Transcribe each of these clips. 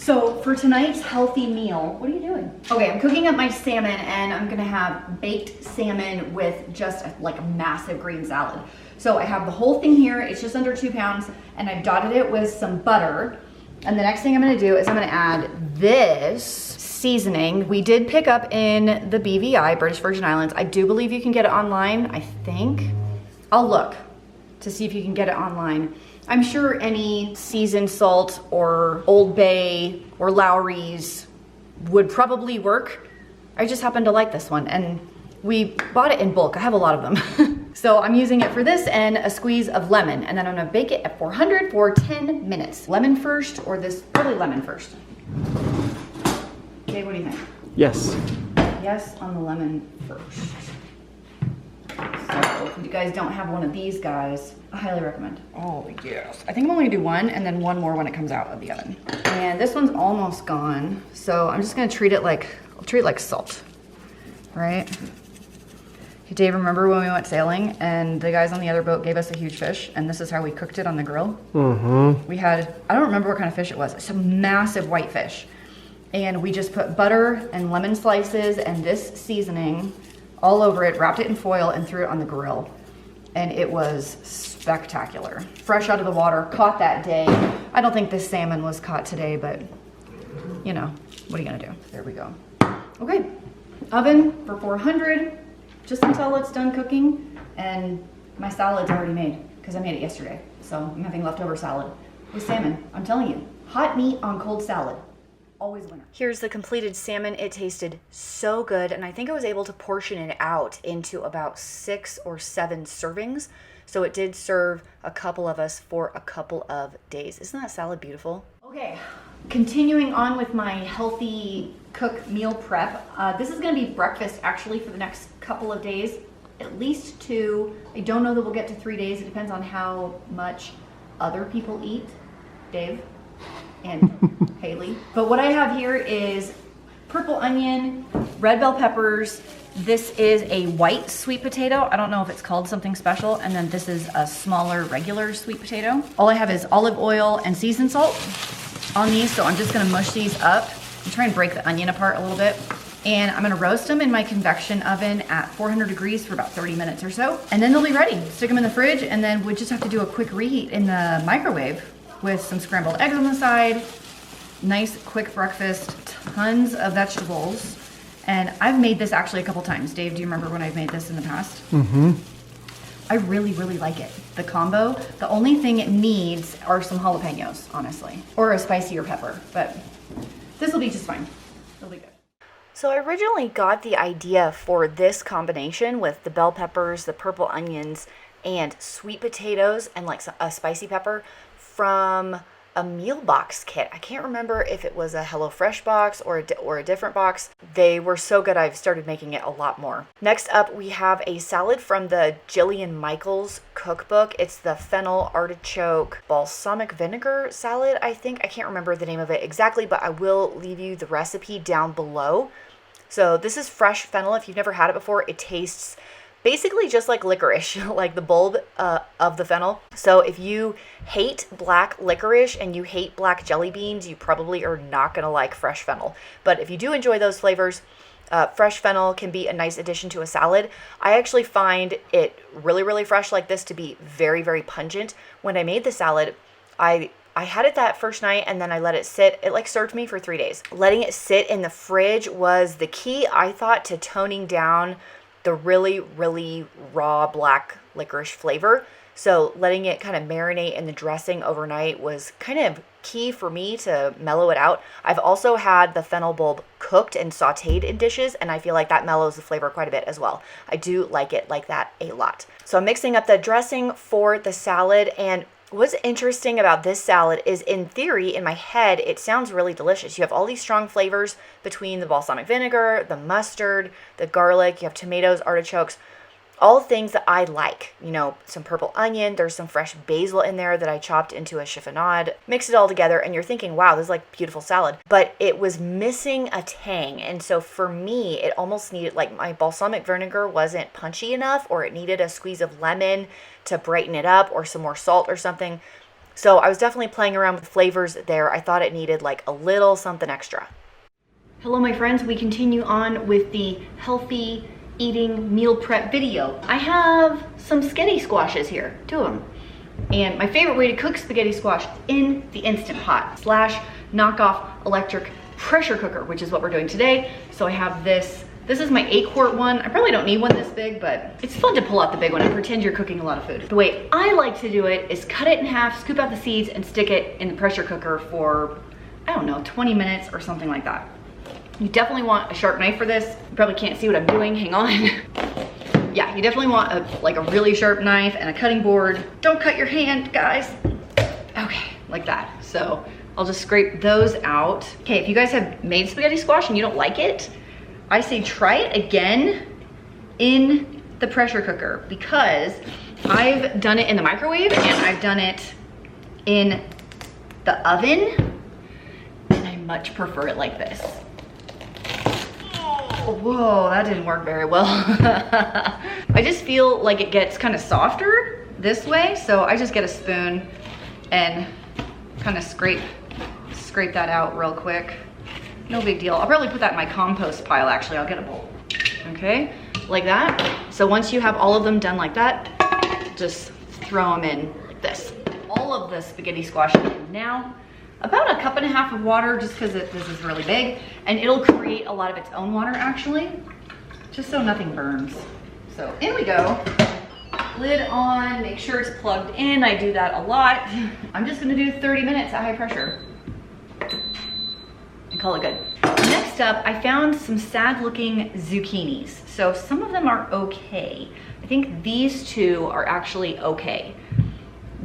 So for tonight's healthy meal, what are you doing? Okay, I'm cooking up my salmon and I'm gonna have baked salmon with just like a massive green salad. So I have the whole thing here, it's just under 2 pounds, and I've dotted it with some butter. And the next thing I'm gonna do is I'm gonna add this seasoning. We did pick up in the BVI, British Virgin Islands. I do believe you can get it online, I think. I'll look to see if you can get it online. I'm sure any seasoned salt or Old Bay or Lowry's would probably work. I just happen to like this one and we bought it in bulk. I have a lot of them. So I'm using it for this and a squeeze of lemon, and then I'm gonna bake it at 400 for 10 minutes. Lemon first, or this, probably lemon first. Okay, what do you think? Yes. Yes on the lemon first. So if you guys don't have one of these guys, I highly recommend. Oh yes. I think I'm only gonna do one and then one more when it comes out of the oven. And this one's almost gone. So I'm just gonna treat it like, I'll treat it like salt, right? Hey Dave, remember when we went sailing and the guys on the other boat gave us a huge fish and this is how we cooked it on the grill? Mm-hmm. We had, I don't remember what kind of fish it was. It's a massive white fish. And we just put butter and lemon slices and this seasoning all over it, wrapped it in foil and threw it on the grill. And it was spectacular. Fresh out of the water, caught that day. I don't think this salmon was caught today, but you know, what are you gonna do? There we go. Okay, oven for 400, just until it's done cooking. And my salad's already made, because I made it yesterday. So I'm having leftover salad with salmon. I'm telling you, hot meat on cold salad. Always winner. Here's the completed salmon. It tasted so good, and I think I was able to portion it out into about 6 or 7 servings. So it did serve a couple of us for a couple of days. Isn't that salad beautiful? Okay, continuing on with my healthy cook meal prep. This is gonna be breakfast actually for the next couple of days, at least 2. I don't know that we'll get to 3 days. It depends on how much other people eat. Dave and Haley. But what I have here is purple onion, red bell peppers. This is a white sweet potato. I don't know if it's called something special. And then this is a smaller regular sweet potato. All I have is olive oil and seasoned salt on these. So I'm just gonna mush these up and try and break the onion apart a little bit. And I'm gonna roast them in my convection oven at 400 degrees for about 30 minutes or so. And then they'll be ready. Stick them in the fridge and then we just have to do a quick reheat in the microwave with some scrambled eggs on the side. Nice quick breakfast, tons of vegetables. And I've made this actually a couple times. Dave, do you remember when I've made this in the past? Mm-hmm. I really, really like it. The combo, the only thing it needs are some jalapenos, honestly. Or a spicier pepper, but this will be just fine. It'll be good. So I originally got the idea for this combination with the bell peppers, the purple onions, and sweet potatoes, and like a spicy pepper from a meal box kit. I can't remember if it was a HelloFresh box or a different box. They were so good I've started making it a lot more. Next up we have a salad from the Jillian Michaels cookbook. It's the fennel artichoke balsamic vinegar salad, I think. I can't remember the name of it exactly, but I will leave you the recipe down below. So this is fresh fennel. If you've never had it before, it tastes basically just like licorice, like the bulb of the fennel. So if you hate black licorice and you hate black jelly beans, you probably are not gonna like fresh fennel. But if you do enjoy those flavors, fresh fennel can be a nice addition to a salad. I actually find it really, really fresh like this to be very, very pungent. When I made the salad, I had it that first night and then I let it sit. It like served me for 3 days. Letting it sit in the fridge was the key, I thought, to toning down the really, really raw black licorice flavor. So letting it kind of marinate in the dressing overnight was kind of key for me to mellow it out. I've also had the fennel bulb cooked and sauteed in dishes, and I feel like that mellows the flavor quite a bit as well. I do like it like that a lot. So I'm mixing up the dressing for the salad, and what's interesting about this salad is, in theory, in my head, it sounds really delicious. You have all these strong flavors between the balsamic vinegar, the mustard, the garlic, you have tomatoes, artichokes, all things that I like. You know, some purple onion, there's some fresh basil in there that I chopped into a chiffonade. Mix it all together and you're thinking, wow, this is like beautiful salad. But it was missing a tang. And so for me, it almost needed, like, my balsamic vinegar wasn't punchy enough, or it needed a squeeze of lemon to brighten it up, or some more salt or something. So I was definitely playing around with flavors there. I thought it needed like a little something extra. Hello my friends, we continue on with the healthy eating meal prep video. I have some spaghetti squashes here, 2 of them. And my favorite way to cook spaghetti squash in the Instant Pot / knockoff electric pressure cooker, which is what we're doing today. So I have this. This is my 8-quart one. I probably don't need one this big, but it's fun to pull out the big one and pretend you're cooking a lot of food. The way I like to do it is cut it in half, scoop out the seeds, and stick it in the pressure cooker for, I don't know, 20 minutes or something like that. You definitely want a sharp knife for this. You probably can't see what I'm doing, hang on. Yeah, you definitely want a really sharp knife and a cutting board. Don't cut your hand, guys. Okay, like that. So I'll just scrape those out. Okay, if you guys have made spaghetti squash and you don't like it, I say try it again in the pressure cooker, because I've done it in the microwave and I've done it in the oven, and I much prefer it like this. Oh, whoa, that didn't work very well. I just feel like it gets kind of softer this way, so I just get a spoon and kind of scrape that out real quick. No big deal. I'll probably put that in my compost pile, actually. I'll get a bowl. Okay, like that. So once you have all of them done like that, just throw them in like this. All of the spaghetti squash in now. About 1.5 cups of water, just because this is really big. And it'll create a lot of its own water, actually, just so nothing burns. So in we go. Lid on, make sure it's plugged in. I do that a lot. I'm just gonna do 30 minutes at high pressure and call it good. Next up, I found some sad looking zucchinis. So some of them are okay. I think these 2 are actually okay.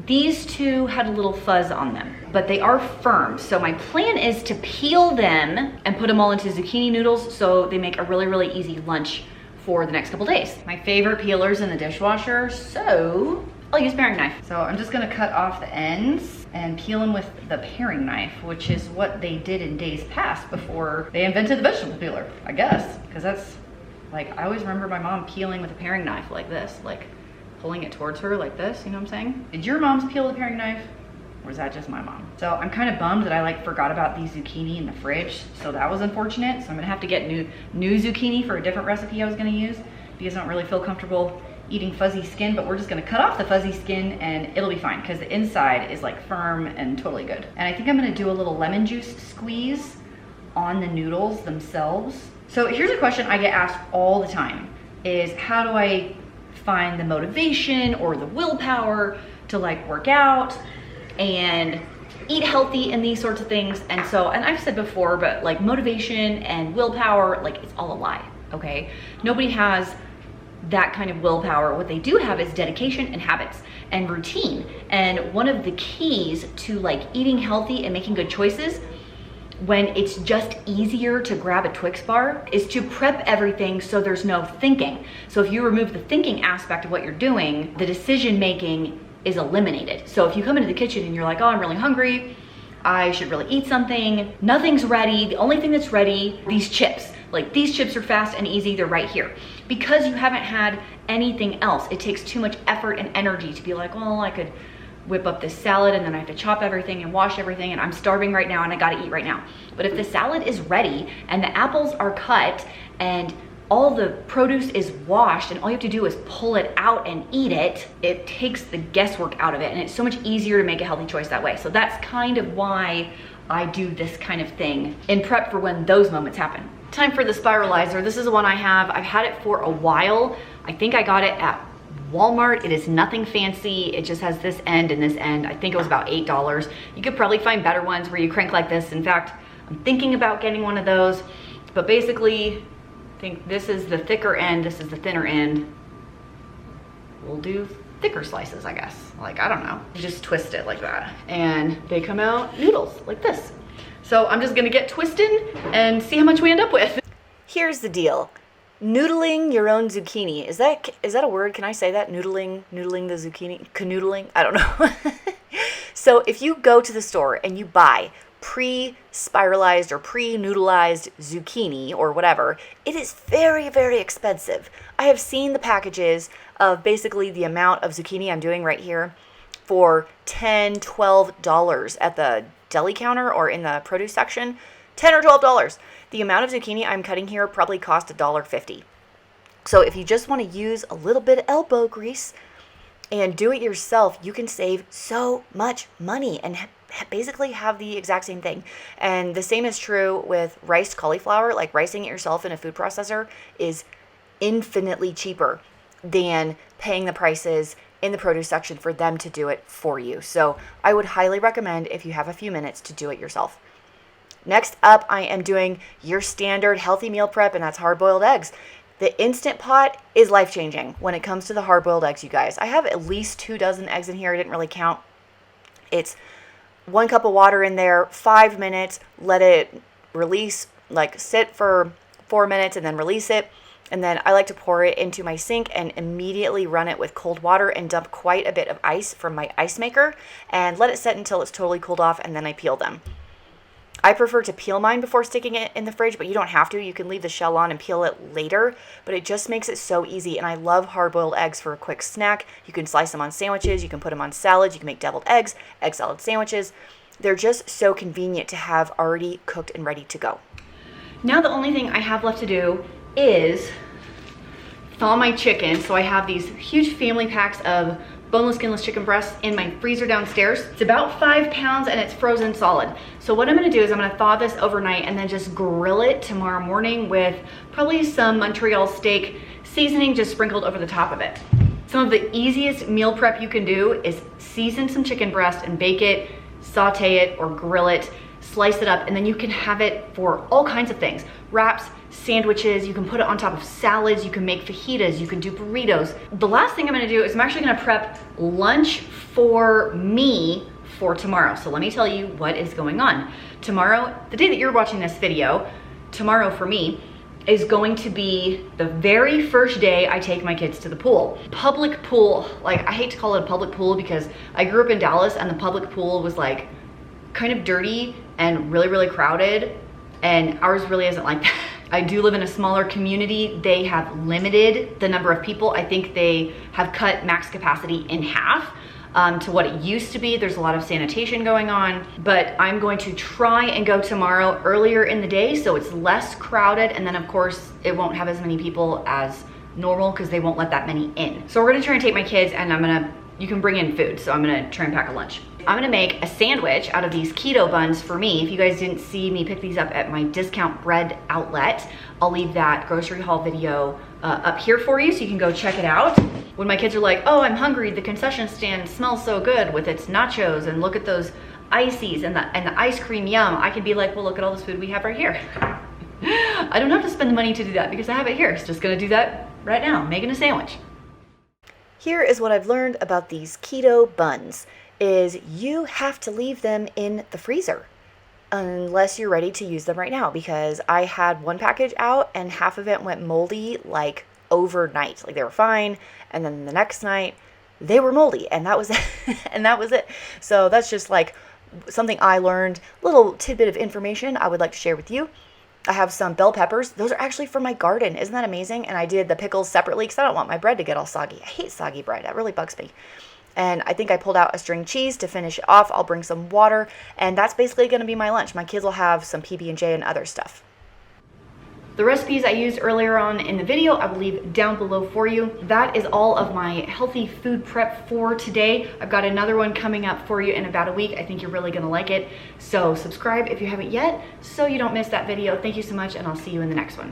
These 2 had a little fuzz on them, but they are firm. So my plan is to peel them and put them all into zucchini noodles so they make a really, really easy lunch for the next couple days. My favorite peeler's in the dishwasher, so I'll use paring knife. So I'm just gonna cut off the ends and peel them with the paring knife, which is what they did in days past before they invented the vegetable peeler, I guess. Because that's, like, I always remember my mom peeling with a paring knife like this, like pulling it towards her like this, you know what I'm saying? Did your moms peel with a paring knife? Or is that just my mom? So I'm kind of bummed that I forgot about these zucchini in the fridge. So that was unfortunate. So I'm gonna have to get new zucchini for a different recipe I was gonna use, because I don't really feel comfortable eating fuzzy skin, but we're just gonna cut off the fuzzy skin and it'll be fine, because the inside is like firm and totally good. And I think I'm gonna do a little lemon juice squeeze on the noodles themselves. So here's a question I get asked all the time, is how do I find the motivation or the willpower to work out and eat healthy and these sorts of things. And I've said before, but motivation and willpower, it's all a lie, okay? Nobody has that kind of willpower. What they do have is dedication and habits and routine. And one of the keys to eating healthy and making good choices when it's just easier to grab a Twix bar is to prep everything so there's no thinking. So if you remove the thinking aspect of what you're doing, the decision making is eliminated. So if you come into the kitchen and you're like, oh, I'm really hungry, I should really eat something, nothing's ready, the only thing that's ready, these chips. These chips are fast and easy, they're right here. Because you haven't had anything else, it takes too much effort and energy to be like, well, I could whip up this salad and then I have to chop everything and wash everything and I'm starving right now and I gotta eat right now. But if the salad is ready and the apples are cut and all the produce is washed and all you have to do is pull it out and eat it, it takes the guesswork out of it and it's so much easier to make a healthy choice that way. So that's kind of why I do this kind of thing in prep for when those moments happen. Time for the spiralizer. This is the one I have. I've had it for a while. I think I got it at Walmart. It is nothing fancy. It just has this end and this end. I think it was about $8. You could probably find better ones where you crank like this. In fact, I'm thinking about getting one of those, but basically I think this is the thicker end, this is the thinner end. We'll do thicker slices, I guess. I don't know. You just twist it like that and they come out noodles like this. So I'm just gonna get twisted and see how much we end up with. Here's the deal. Noodling your own zucchini. Is that a word? Can I say that? Noodling the zucchini? Canoodling? I don't know. So if you go to the store and you buy pre-spiralized or pre-noodleized zucchini or whatever, it is very, very expensive. I have seen the packages of basically the amount of zucchini I'm doing right here for $10, $12 at the deli counter or in the produce section. $10 or $12. The amount of zucchini I'm cutting here probably cost $1.50. So if you just want to use a little bit of elbow grease and do it yourself, you can save so much money and basically have the exact same thing. And the same is true with riced cauliflower. Like ricing it yourself in a food processor is infinitely cheaper than paying the prices in the produce section for them to do it for you. So I would highly recommend, if you have a few minutes, to do it yourself. Next up, I am doing your standard healthy meal prep, and that's hard-boiled eggs. The Instant Pot is life-changing when it comes to the hard-boiled eggs, you guys. I have at least 24 eggs in here. I didn't really count. It's 1 cup of water in there, 5 minutes, let it release, like sit for 4 minutes and then release it. And then I like to pour it into my sink and immediately run it with cold water and dump quite a bit of ice from my ice maker and let it set until it's totally cooled off, and then I peel them. I prefer to peel mine before sticking it in the fridge, but you don't have to. You can leave the shell on and peel it later, but it just makes it so easy. And I love hard-boiled eggs for a quick snack. You can slice them on sandwiches. You can put them on salads. You can make deviled eggs, egg salad sandwiches. They're just so convenient to have already cooked and ready to go. Now the only thing I have left to do is thaw my chicken. So I have these huge family packs of boneless, skinless chicken breasts in my freezer downstairs. It's about 5 pounds and it's frozen solid. So what I'm gonna do is I'm gonna thaw this overnight and then just grill it tomorrow morning with probably some Montreal steak seasoning just sprinkled over the top of it. Some of the easiest meal prep you can do is season some chicken breast and bake it, saute it or grill it, slice it up, and then you can have it for all kinds of things. Wraps, sandwiches, you can put it on top of salads, you can make fajitas, you can do burritos. The last thing I'm gonna do is I'm actually gonna prep lunch for me for tomorrow. So let me tell you what is going on. Tomorrow, the day that you're watching this video, tomorrow for me, is going to be the very first day I take my kids to the pool. Public pool, like I hate to call it a public pool because I grew up in Dallas and the public pool was like kind of dirty and really, really crowded, and ours really isn't like that. I do live in a smaller community. They have limited the number of people. I think they have cut max capacity in half to what it used to be. There's a lot of sanitation going on, but I'm going to try and go tomorrow earlier in the day so it's less crowded, and then of course it won't have as many people as normal because they won't let that many in. So we're gonna try and take my kids, and you can bring in food, so I'm gonna try and pack a lunch. I'm gonna make a sandwich out of these keto buns for me. If you guys didn't see me pick these up at my discount bread outlet, I'll leave that grocery haul video up here for you so you can go check it out. When my kids are like, oh, I'm hungry, the concession stand smells so good with its nachos, and look at those ices and the ice cream, yum, I can be like, well, look at all this food we have right here. I don't have to spend the money to do that because I have it here. It's just gonna do that right now, making a sandwich. Here is what I've learned about these keto buns. Is you have to leave them in the freezer unless you're ready to use them right now, because I had one package out and half of it went moldy like overnight. Like they were fine, and then the next night they were moldy, and that was it. And that was it. So that's just like something I learned, little tidbit of information I would like to share with you. I have some bell peppers. Those are actually from my garden. Isn't that amazing? And I did the pickles separately because I don't want my bread to get all soggy. I hate soggy bread. That really bugs me. And I think I pulled out a string cheese to finish it off. I'll bring some water, and that's basically going to be my lunch. My kids will have some PB&J and other stuff. The recipes I used earlier on in the video, I will leave down below for you. That is all of my healthy food prep for today. I've got another one coming up for you in about a week. I think you're really going to like it. So subscribe if you haven't yet so you don't miss that video. Thank you so much, and I'll see you in the next one.